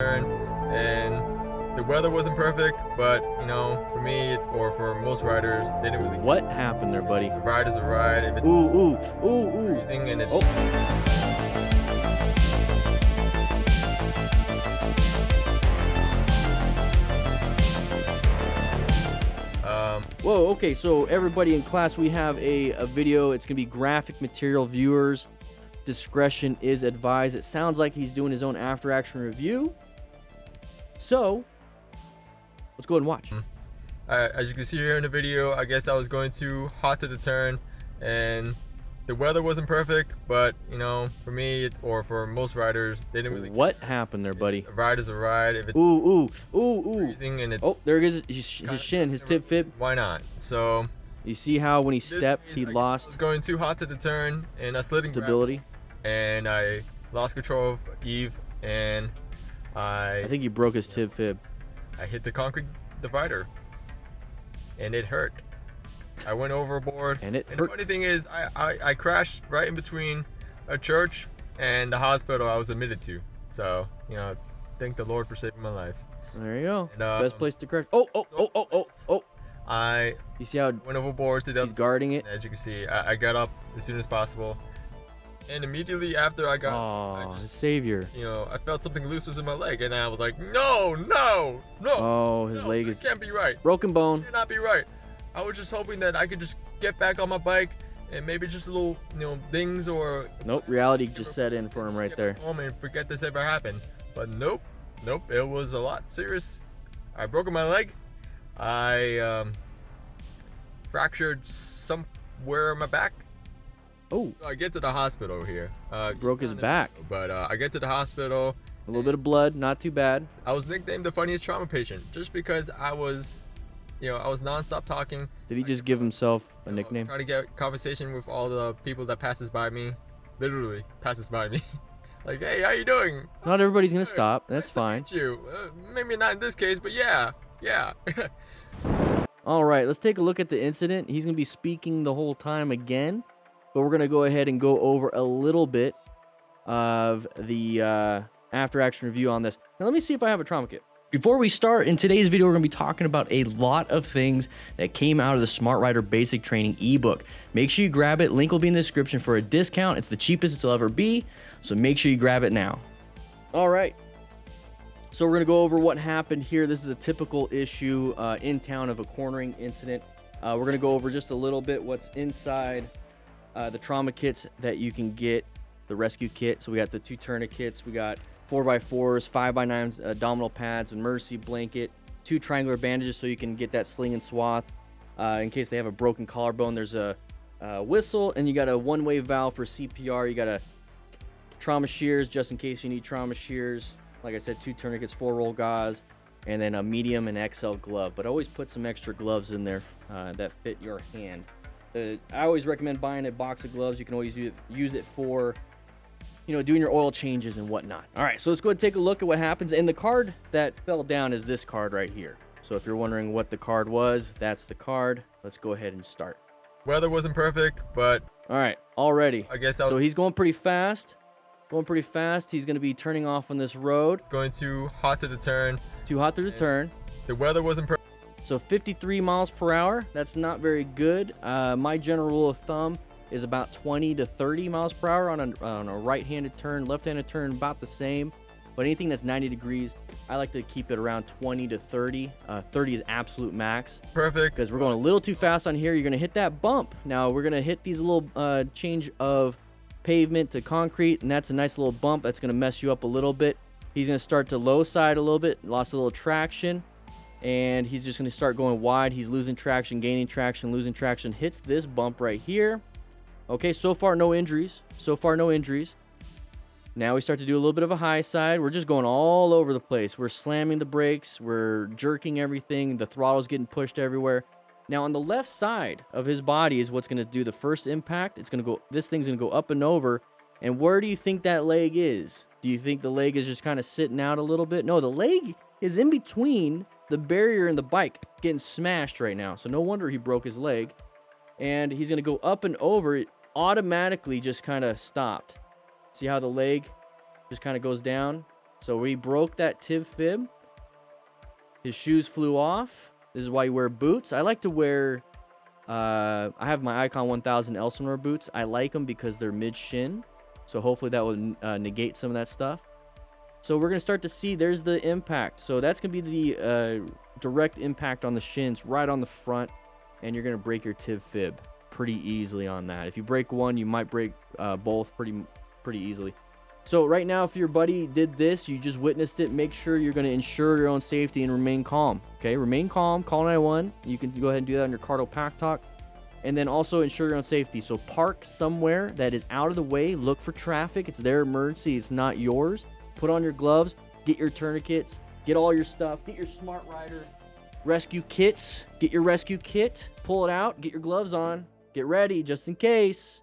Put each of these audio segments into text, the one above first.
And the weather wasn't perfect, but you know, for me or for most riders, they didn't really care. What happened there, buddy? A ride is a ride. If it's Ooh. freezing and it's Whoa, okay, so everybody in class, we have a video. It's gonna be graphic material. Viewers discretion is advised. It sounds like he's doing his own after action review, so let's go ahead and watch. as you can see here in the video, I guess I was going too hot to the turn, and the weather wasn't perfect, but you know, for me or for most riders, they didn't really care. What happened there, buddy? A ride is a ride. If it's Ooh. freezing and it's There is his shin, his tib fib. why not? So You see how when he this stepped, case, he I lost was going too hot to the turn, and I slid in stability. and I lost control of Eve, and I think he broke his tib fib. I hit the concrete divider, and it hurt. I went overboard, And it the hurt. funny thing is, I crashed right in between a church and the hospital I was admitted to. So you know, thank the Lord for saving my life. There you go. And, Best place to crash. I You see how went overboard to the he's guarding it? and as you can see, I got up as soon as possible, and immediately after I got, Oh, I his just, savior. you know, I felt something loose was in my leg, and I was like, no, Oh, his leg that is can't be right. broken bone. Cannot be right. I was just hoping that I could just get back on my bike and maybe just a little, you know, things or Nope, reality just set in for him just right get there. back home and forget this ever happened. But nope, it was a lot serious. I broke my leg. I fractured somewhere in my back. Oh, I get to the hospital here. broke his back. But I get to the hospital. A little bit of blood, not too bad. I was nicknamed the funniest trauma patient just because I was, you know, I was nonstop talking. Did he just give himself a You know, nickname? Trying to get conversation with all the people that passes by me, literally passes by me. Like, hey, how you doing? Not everybody's gonna stop. That's Nice to fine. meet you. Maybe not in this case, but yeah. All right, let's take a look at the incident. He's gonna be speaking the whole time again, but we're gonna go ahead and go over a little bit of the after action review on this. Now, let me see if I have a trauma kit. Before we start, in today's video, we're going to be talking about a lot of things that came out of the Smart Rider Basic Training ebook. Make sure you grab it. Link will be in the description for a discount. It's the cheapest it'll ever be, so make sure you grab it now. All right. So we're going to go over what happened here. This is a typical issue in town of a cornering incident. We're going to go over just a little bit what's inside the trauma kits that you can get, the rescue kit. So we got the 2 tourniquets. We got 4x4s, 5x9s, abdominal pads, emergency blanket, 2 triangular bandages so you can get that sling and swath in case they have a broken collarbone. There's a whistle, and you got a one-way valve for CPR. You got a trauma shears just in case you need trauma shears. Like I said, 2 tourniquets, 4 roll gauze, and then a medium and XL glove. But always put some extra gloves in there that fit your hand. I always recommend buying a box of gloves. You can always use it for, you know, doing your oil changes and whatnot. All right, so let's go ahead and take a look at what happens. And the card that fell down is this card right here. So if you're wondering what the card was, that's the card. Let's go ahead and start. Weather wasn't perfect, but All right, already. I guess I So was he's going pretty fast. He's going to be turning off on this road. going too hot to the turn. Too hot to the turn. The weather wasn't perfect. So 53 miles per hour. That's not very good. My general rule of thumb is about 20 to 30 miles per hour on a right-handed turn. Left-handed turn, about the same. But anything that's 90 degrees, I like to keep it around 20 to 30. 30 is absolute max. Perfect. Because we're going a little too fast on here. You're going to hit that bump. Now, we're going to hit these little change of pavement to concrete, and that's a nice little bump. That's going to mess you up a little bit. He's going to start to low side a little bit. Lost a little traction. And he's just going to start going wide. He's losing traction, gaining traction, losing traction. Hits this bump right here. Okay, so far no injuries. Now we start to do a little bit of a high side. We're just going all over the place. We're slamming the brakes. We're jerking everything. The throttle's getting pushed everywhere. Now on the left side of his body is what's going to do the first impact. It's going to go. This thing's going to go up and over. And where do you think that leg is? Do you think the leg is just kind of sitting out a little bit? No, the leg is in between the barrier and the bike, getting smashed right now. So no wonder he broke his leg. And he's going to go up and over. It automatically just kind of stopped. See how the leg just kind of goes down? So we broke that tib fib. His shoes flew off. This is why you wear boots. I like to wear, I have my Icon 1000 Elsinore boots. I like them because they're mid-shin. So hopefully that will negate some of that stuff. So we're going to start to see, there's the impact. So that's going to be the direct impact on the shins right on the front. And you're going to break your tib fib pretty easily on that. If you break one, you might break both pretty easily. So right now, if your buddy did this, you just witnessed it, make sure you're going to ensure your own safety and remain calm. Okay, remain calm, call 911. You can go ahead and do that on your Cardo Pack Talk. And then also ensure your own safety. So park somewhere that is out of the way. Look for traffic. It's their emergency. It's not yours. Put on your gloves. Get your tourniquets. Get all your stuff. Get your Smart Rider rescue kits. Get your rescue kit. Pull it out. Get your gloves on. Get ready just in case.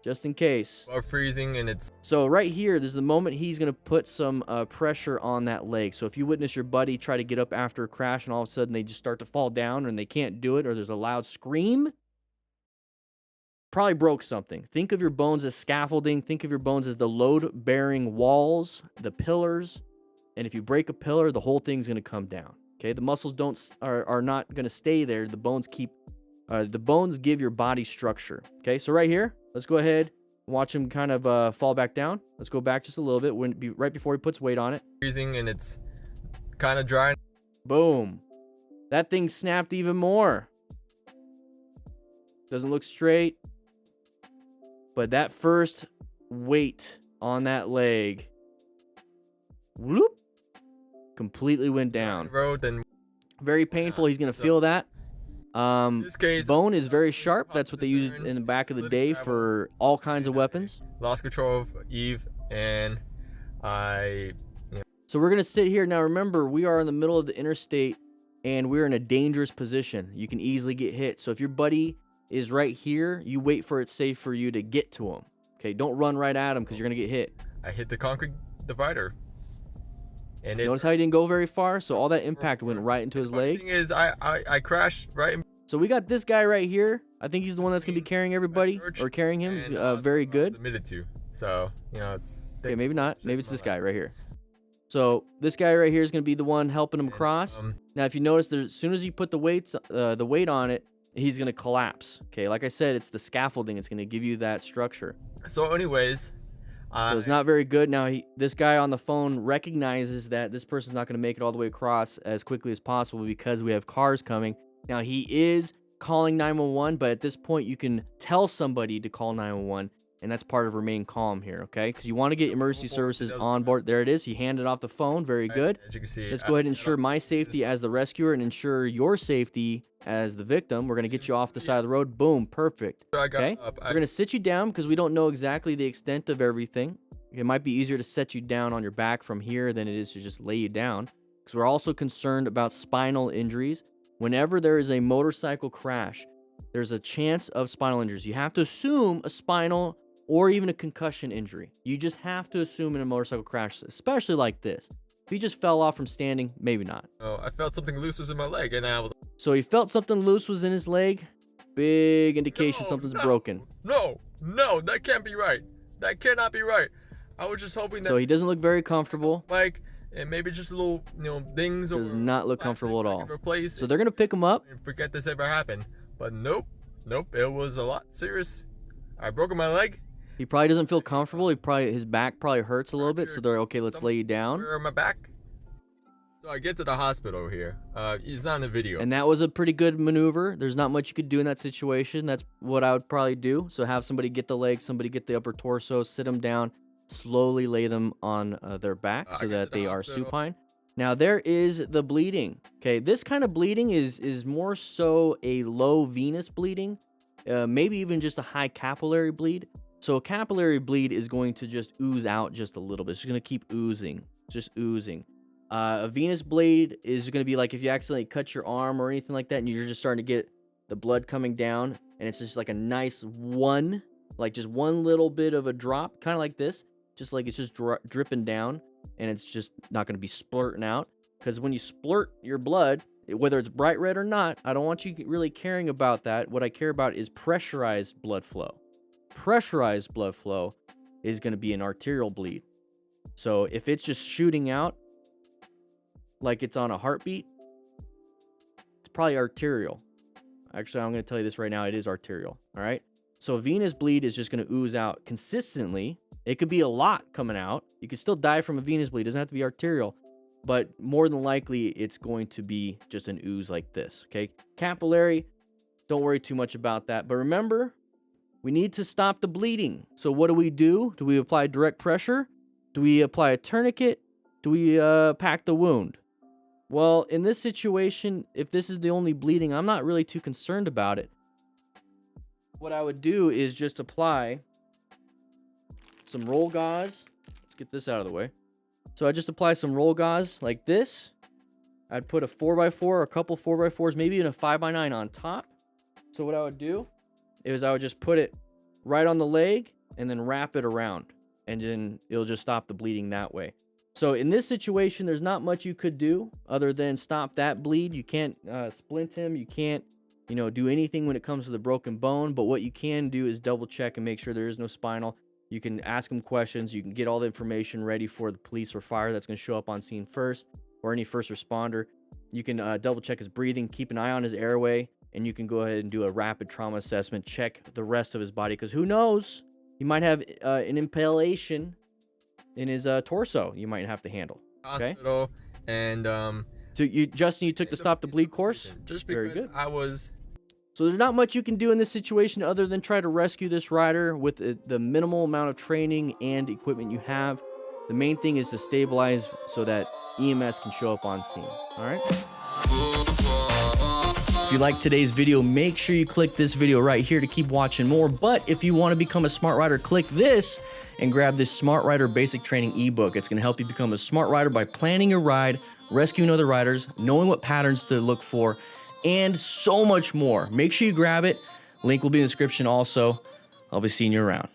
Just in case. Or freezing and it's... So right here, there's the moment he's going to put some pressure on that leg. So if you witness your buddy try to get up after a crash and all of a sudden they just start to fall down and they can't do it, or there's a loud scream, probably broke something. Think of your bones as scaffolding. Think of your bones as the load-bearing walls, the pillars. And if you break a pillar, the whole thing's going to come down. Okay, the muscles are not going to stay there. The bones give your body structure. Okay, so right here, let's go ahead and watch him kind of fall back down. Let's go back just a little bit. Wouldn't be right before he puts weight on it. Freezing and it's kind of dry. Boom. That thing snapped even more. Doesn't look straight. But that first weight on that leg, whoop, completely went down. Very painful. He's going to feel that. This case, bone is very sharp. That's what they used in the back of the day for all kinds of weapons. Lost control of Eve, and So we're going to sit here. Now remember, we are in the middle of the interstate, and we're in a dangerous position. You can easily get hit. So if your buddy is right here, you wait for it safe for you to get to him. Okay, don't run right at him because you're going to get hit. I hit the concrete divider. And notice how he didn't go very far? So all that impact went right into his leg. The thing is, I crashed right in. So we got this guy right here. I think he's the one that's going to be carrying everybody, or carrying him. He's very good. Admitted to. So, you know. Okay, maybe not. Maybe it's this guy right here. So this guy right here is going to be the one helping him across. Now, if you notice, as soon as you put the weight on it, he's going to collapse. Okay, like I said, it's the scaffolding. It's going to give you that structure. So anyways... so it's not very good. Now, this guy on the phone recognizes that this person's not going to make it all the way across as quickly as possible because we have cars coming. Now, he is calling 911, but at this point, you can tell somebody to call 911, and that's part of remain calm here, okay? Because you want to get emergency services on board. There it is. He handed off the phone. Very good. As you can see, let's go ahead and ensure my safety as the rescuer and ensure your safety as the victim. We're going to get you off the side of the road. Boom. Perfect. Okay? We're going to sit you down because we don't know exactly the extent of everything. It might be easier to set you down on your back from here than it is to just lay you down, because we're also concerned about spinal injuries. Whenever there is a motorcycle crash, there's a chance of spinal injuries. You have to assume a spinal or even a concussion injury. You just have to assume in a motorcycle crash, especially like this. If he just fell off from standing, maybe not. Oh, I felt something loose was in my leg, and I was... So he felt something loose was in his leg. Big indication something's broken. No, that can't be right. That cannot be right. I was just hoping that... So he doesn't look very comfortable. Like, and maybe just little, things... Does not look comfortable at all. So they're going to pick him up. And forget this ever happened. But nope, it was a lot serious. I broke my leg. He probably doesn't feel comfortable. His back probably hurts a little bit. So they're okay. Let's lay you down. Where my back? So I get to the hospital here. He's not in the video. And that was a pretty good maneuver. There's not much you could do in that situation. That's what I would probably do. So have somebody get the leg, somebody get the upper torso, sit them down, slowly lay them on their back so that they are supine. Now there is the bleeding. Okay, this kind of bleeding is more so a low venous bleeding, maybe even just a high capillary bleed. So a capillary bleed is going to just ooze out just a little bit. It's just going to keep oozing, just oozing. A venous bleed is going to be like if you accidentally cut your arm or anything like that, and you're just starting to get the blood coming down, and it's just like a nice one, like just one little bit of a drop, kind of like this, just like it's just dripping down, and it's just not going to be splurting out. Because when you splurt your blood, whether it's bright red or not, I don't want you really caring about that. What I care about is pressurized blood flow. Pressurized blood flow is going to be an arterial bleed. So if it's just shooting out like it's on a heartbeat, it's probably arterial. Actually, I'm going to tell you this right now. It is arterial. All right. So venous bleed is just going to ooze out consistently. It could be a lot coming out. You could still die from a venous bleed. It doesn't have to be arterial, but more than likely it's going to be just an ooze like this. Okay. Capillary, don't worry too much about that. But remember, we need to stop the bleeding. So what do? Do we apply direct pressure? Do we apply a tourniquet? Do we pack the wound? Well, in this situation, if this is the only bleeding, I'm not really too concerned about it. What I would do is just apply some roll gauze. Let's get this out of the way. So I just apply some roll gauze like this. I'd put a 4x4, a couple 4x4s, maybe even a 5x9 on top. So what I would do is I would just put it right on the leg and then wrap it around. And then it'll just stop the bleeding that way. So in this situation, there's not much you could do other than stop that bleed. You can't splint him. You can't, do anything when it comes to the broken bone. But what you can do is double check and make sure there is no spinal. You can ask him questions. You can get all the information ready for the police or fire that's going to show up on scene first, or any first responder. You can double check his breathing, keep an eye on his airway, and you can go ahead and do a rapid trauma assessment, check the rest of his body, because who knows? He might have an impalation in his torso you might have to handle. Okay? Hospital, and so Justin, you took the stop the bleed course? Just Very because good. So there's not much you can do in this situation other than try to rescue this rider with the minimal amount of training and equipment you have. The main thing is to stabilize so that EMS can show up on scene. All right? If you like today's video, make sure you click this video right here to keep watching more. But if you want to become a smart rider, click this and grab this Smart Rider Basic Training ebook. It's going to help you become a smart rider by planning your ride, rescuing other riders, knowing what patterns to look for, and so much more. Make sure you grab it. Link will be in the description also. I'll be seeing you around.